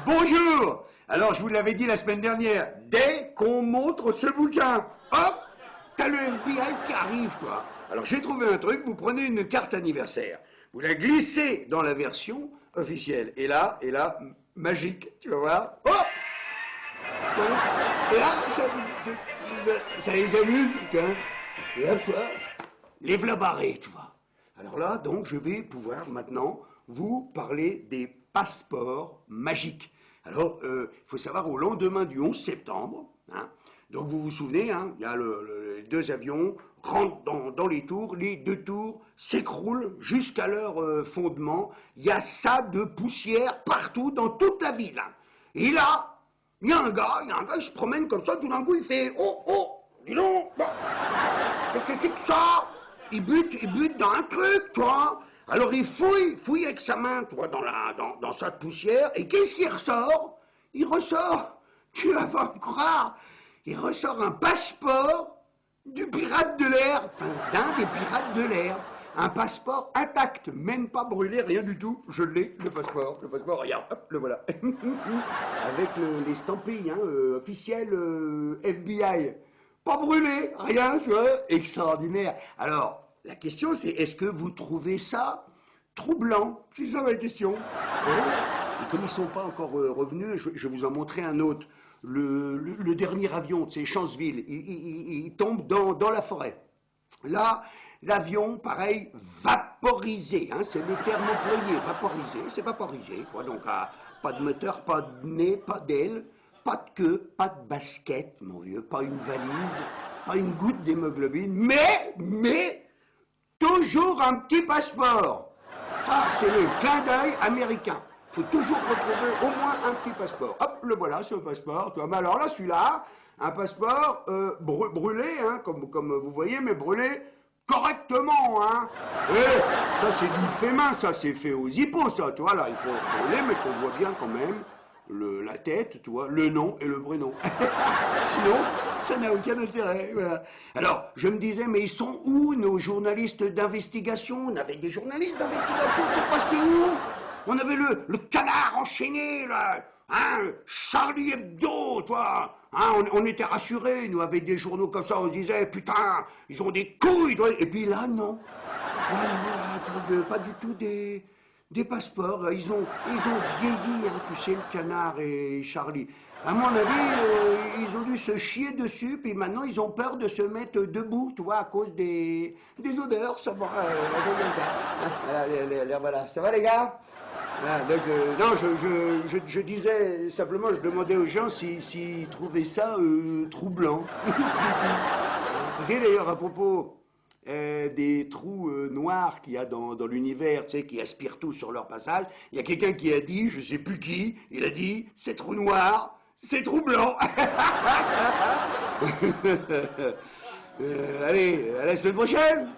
Bonjour. Alors, je vous l'avais dit la semaine dernière, dès qu'on montre ce bouquin, hop, t'as le FBI qui arrive, toi. Alors, j'ai trouvé un truc, vous prenez une carte anniversaire, vous la glissez dans la version officielle, et là, magique, tu vas voir, hop. Et là, ça les amuse, tiens. Et hop, toi, les v'là barrés, tu vois. Alors là, donc, je vais pouvoir maintenant vous parler des passeports magiques. Alors, il faut savoir, au lendemain du 11 septembre, hein, donc vous vous souvenez, hein, il y a les deux avions rentrent dans les tours, les deux tours s'écroulent jusqu'à leur fondement. Il y a ça de poussière partout dans toute la ville. Hein. Et là, il y a un gars, il se promène comme ça, tout d'un coup, il fait « Oh, dis donc, bon, qu'est-ce que c'est que ça ?» Il bute dans un truc, toi. Alors il fouille avec sa main, toi, dans sa poussière, et qu'est-ce qu'il ressort? Il ressort, tu vas pas me croire, il ressort un passeport du pirate de l'air, enfin, d'un des pirates de l'air. Un passeport intact, même pas brûlé, rien du tout. Je l'ai, le passeport, regarde, hop, le voilà. Avec l'estampille officiel FBI. Pas brûlé, rien, tu vois, extraordinaire. Alors, la question c'est, est-ce que vous trouvez ça troublant? C'est ça ma question. Hein? Et comme ils ne sont pas encore revenus, je vais vous en montrer un autre. Le dernier avion, c'est Chanceville, il tombe dans la forêt. Là, l'avion, pareil, vaporisé, hein, c'est le terme employé, vaporisé, c'est vaporisé, quoi. Donc, pas de moteur, pas de nez, pas d'aile, pas de queue, pas de basket, mon vieux, pas une valise, pas une goutte d'hémoglobine, mais, toujours un petit passeport. Ça, c'est le clin d'œil américain. Il faut toujours retrouver au moins un petit passeport. Hop, le voilà, c'est un passeport. Toi. Mais alors là, celui-là, un passeport brûlé, hein, comme vous voyez, mais brûlé correctement. Hein. Et ça, c'est du fait main, ça, c'est fait aux hippos, ça. Tu vois, là, il faut brûler, mais qu'on voit bien quand même la tête, tu vois, le nom et le prénom. Sinon, ça n'a aucun intérêt. Voilà. Alors, je me disais, mais ils sont où nos journalistes d'investigation? On avait des journalistes d'investigation, c'est passé où? On avait le canard enchaîné, là, hein, Charlie Hebdo, toi. Hein, on était rassurés, nous, avec des journaux comme ça, on se disait, putain, ils ont des couilles, toi. Et puis là, non. Là, pas du tout des passeports. Ils ont vieilli, hein, tu sais, le canard et Charlie. À mon avis, ils ont dû se chier dessus, puis maintenant, ils ont peur de se mettre debout, tu vois, à cause des odeurs. Ça va, voilà. Ça va, les gars? Ah, donc, non, je disais simplement, je demandais aux gens s'ils trouvaient ça troublant. Tu sais d'ailleurs, à propos des trous noirs qu'il y a dans l'univers, tu sais, qui aspirent tout sur leur passage, il y a quelqu'un qui a dit, je sais plus qui, il a dit, ces trous noirs, c'est troublant. Allez, à la semaine prochaine.